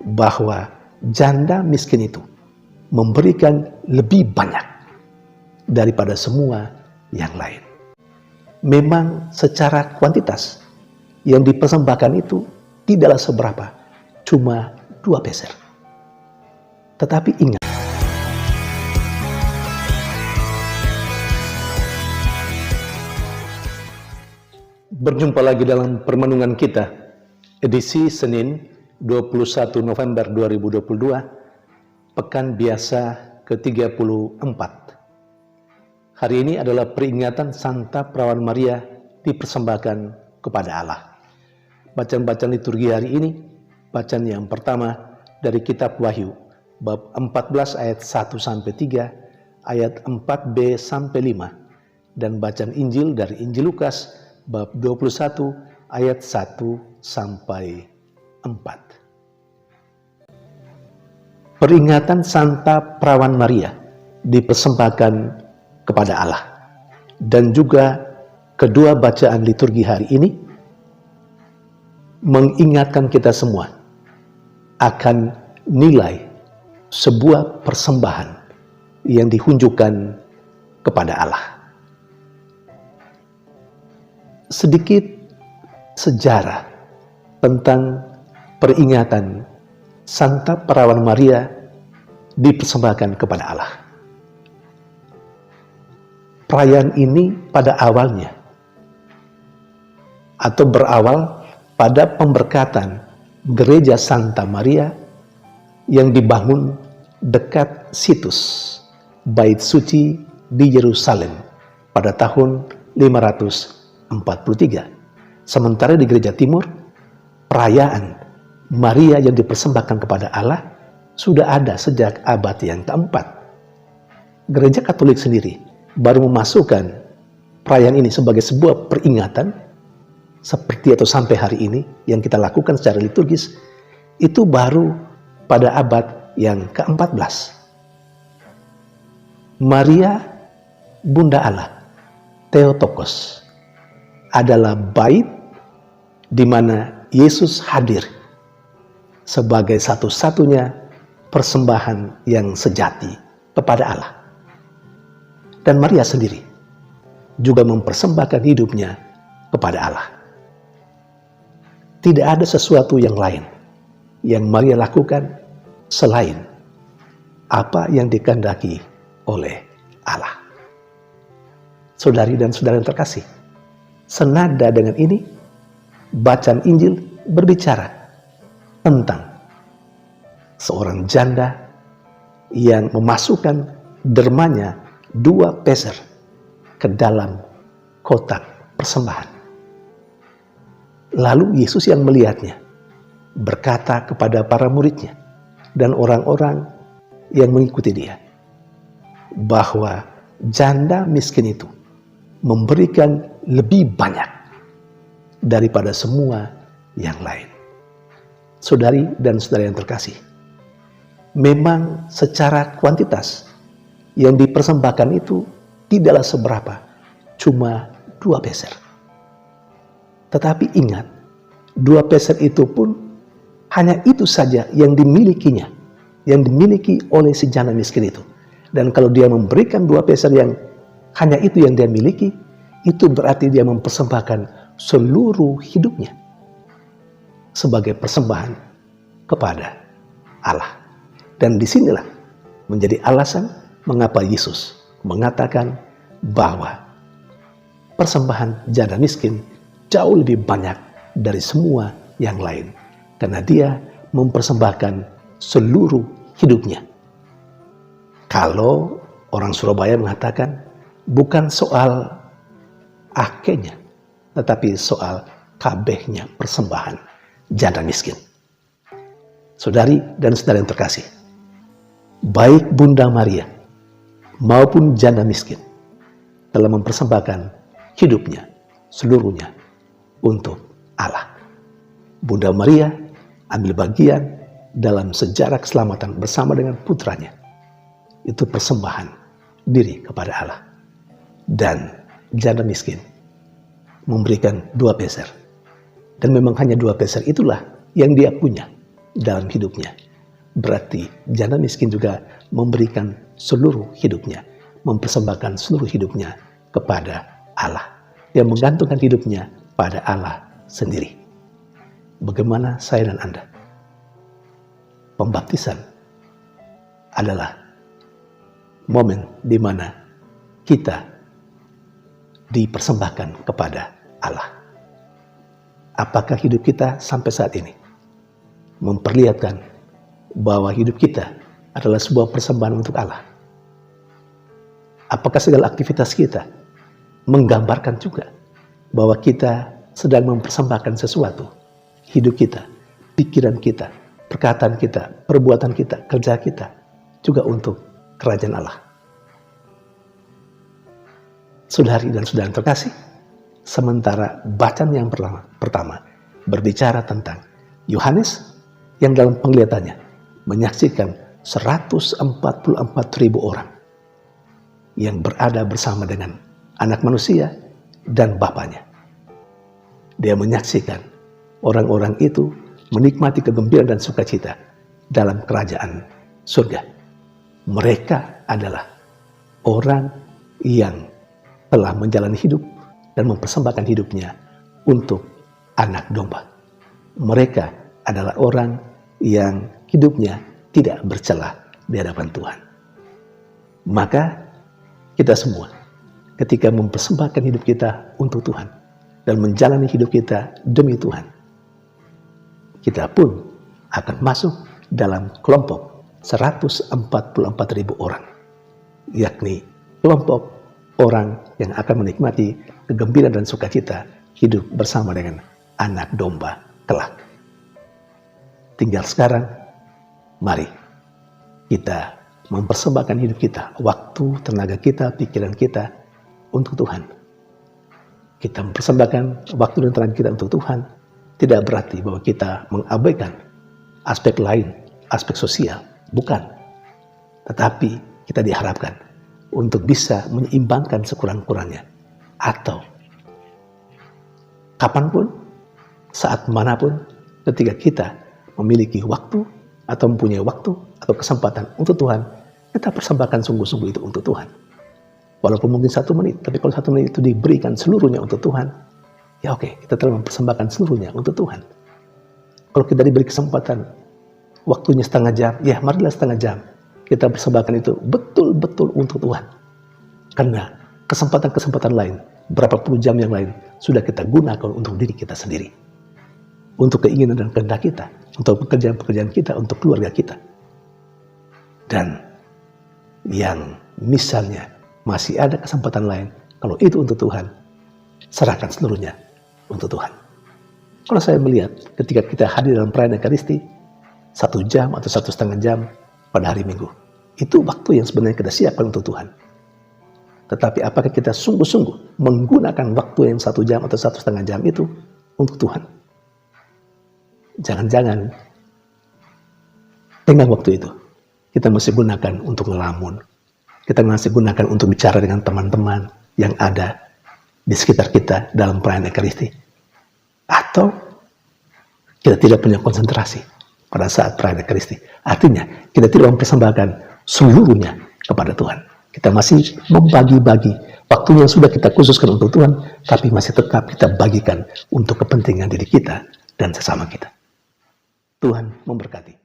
bahwa janda miskin itu memberikan lebih banyak daripada semua yang lain. Memang secara kuantitas yang dipersembahkan itu tidaklah seberapa, cuma 2 peser. Tetapi ingat, berjumpa lagi dalam permenungan kita, edisi Senin 21 November 2022, Pekan Biasa ke-34. Hari ini adalah peringatan Santa Perawan Maria dipersembahkan kepada Allah. Bacaan-bacaan liturgi hari ini, bacaan yang pertama dari kitab Wahyu, bab 14 ayat 1-3, ayat 4b sampai 5, dan bacaan Injil dari Injil Lukas, bab 21 ayat 1 sampai 4. Peringatan Santa Perawan Maria dipersembahkan kepada Allah. Dan juga kedua bacaan liturgi hari ini mengingatkan kita semua akan nilai sebuah persembahan yang dihunjukkan kepada Allah. Sedikit sejarah tentang peringatan Santa Perawan Maria dipersembahkan kepada Allah. Perayaan ini pada awalnya atau berawal pada pemberkatan Gereja Santa Maria yang dibangun dekat situs Bait Suci di Yerusalem pada tahun 543. Sementara di Gereja Timur, perayaan Maria yang dipersembahkan kepada Allah sudah ada sejak abad yang keempat. Gereja Katolik sendiri baru memasukkan perayaan ini sebagai sebuah peringatan seperti atau sampai hari ini yang kita lakukan secara liturgis itu baru pada abad yang ke-14. Maria Bunda Allah, Theotokos, adalah bait di mana Yesus hadir sebagai satu-satunya persembahan yang sejati kepada Allah. Dan Maria sendiri juga mempersembahkan hidupnya kepada Allah. Tidak ada sesuatu yang lain yang Maria lakukan selain apa yang dikehendaki oleh Allah. Saudari dan saudara yang terkasih, senada dengan ini, bacaan Injil berbicara tentang seorang janda yang memasukkan dermanya 2 peser ke dalam kotak persembahan. Lalu Yesus yang melihatnya berkata kepada para muridnya dan orang-orang yang mengikuti dia bahwa janda miskin itu memberikan lebih banyak daripada semua yang lain. Saudari dan saudara yang terkasih, memang secara kuantitas yang dipersembahkan itu tidaklah seberapa, cuma 2 peser. Tetapi ingat, 2 peser itu pun hanya itu saja yang dimilikinya, yang dimiliki oleh si janda miskin itu. Dan kalau dia memberikan 2 peser yang hanya itu yang dia miliki, itu berarti dia mempersembahkan seluruh hidupnya sebagai persembahan kepada Allah. Dan disinilah menjadi alasan mengapa Yesus mengatakan bahwa persembahan janda miskin jauh lebih banyak dari semua yang lain. Karena dia mempersembahkan seluruh hidupnya. Kalau orang Surabaya mengatakan bukan soal akenya, tetapi soal kabehnya persembahan janda miskin. Saudari dan saudara yang terkasih, baik Bunda Maria maupun janda miskin telah mempersembahkan hidupnya seluruhnya untuk Allah. Bunda Maria ambil bagian dalam sejarah keselamatan bersama dengan putranya. Itu persembahan diri kepada Allah. Dan janda miskin memberikan 2 peser. Dan memang hanya 2 peser itulah yang dia punya dalam hidupnya. Berarti janda miskin juga memberikan seluruh hidupnya, mempersembahkan seluruh hidupnya kepada Allah. Dia menggantungkan hidupnya pada Allah sendiri. Bagaimana saya dan Anda? Pembaptisan adalah momen di mana kita dipersembahkan kepada Allah. Apakah hidup kita sampai saat ini memperlihatkan bahwa hidup kita adalah sebuah persembahan untuk Allah? Apakah segala aktivitas kita menggambarkan juga bahwa kita sedang mempersembahkan sesuatu, hidup kita, pikiran kita, perkataan kita, perbuatan kita, kerja kita, juga untuk kerajaan Allah? Saudari dan saudara terkasih, sementara bacaan yang pertama berbicara tentang Yohanes yang dalam penglihatannya menyaksikan 144.000 orang yang berada bersama dengan anak manusia dan Bapanya. Dia menyaksikan orang-orang itu menikmati kegembiraan dan sukacita dalam kerajaan surga. Mereka adalah orang yang telah menjalani hidup dan mempersembahkan hidupnya untuk anak domba. Mereka adalah orang yang hidupnya tidak bercela di hadapan Tuhan. Maka kita semua ketika mempersembahkan hidup kita untuk Tuhan dan menjalani hidup kita demi Tuhan, kita pun akan masuk dalam kelompok 144.000 orang, yakni kelompok orang yang akan menikmati kegembiraan dan sukacita hidup bersama dengan anak domba kelak. Tinggal sekarang, mari kita mempersembahkan hidup kita, waktu, tenaga kita, pikiran kita untuk Tuhan. Kita mempersembahkan waktu dan tenaga kita untuk Tuhan tidak berarti bahwa kita mengabaikan aspek lain, aspek sosial, bukan. Tetapi kita diharapkan untuk bisa menyeimbangkan sekurang-kurangnya, atau kapanpun, saat manapun, ketika kita memiliki waktu atau mempunyai waktu atau kesempatan untuk Tuhan, kita persembahkan sungguh-sungguh itu untuk Tuhan. Walaupun mungkin 1 menit, tapi kalau 1 menit itu diberikan seluruhnya untuk Tuhan, ya oke, kita telah mempersembahkan seluruhnya untuk Tuhan. Kalau kita diberi kesempatan, waktunya setengah jam, ya marilah setengah jam. Kita persembahkan itu betul-betul untuk Tuhan. Karena kesempatan-kesempatan lain, berapa puluh jam yang lain, sudah kita gunakan untuk diri kita sendiri. Untuk keinginan dan kehendak kita, untuk pekerjaan-pekerjaan kita, untuk keluarga kita. Dan yang misalnya masih ada kesempatan lain, kalau itu untuk Tuhan, serahkan seluruhnya untuk Tuhan. Kalau saya melihat ketika kita hadir dalam perayaan Ekaristi, 1 jam atau 1,5 jam pada hari Minggu, itu waktu yang sebenarnya kita siapkan untuk Tuhan. Tetapi apakah kita sungguh-sungguh menggunakan waktu yang 1 jam atau 1,5 jam itu untuk Tuhan? Jangan-jangan tengah waktu itu kita masih gunakan untuk ngelamun, kita masih gunakan untuk bicara dengan teman-teman yang ada di sekitar kita dalam perayaan Ekaristi, atau kita tidak punya konsentrasi pada saat perayaan Ekaristi. Artinya kita tidak mempersembahkan seluruhnya kepada Tuhan. Kita masih membagi-bagi waktu yang sudah kita khususkan untuk Tuhan, tapi masih tetap kita bagikan untuk kepentingan diri kita dan sesama kita. Tuhan memberkati.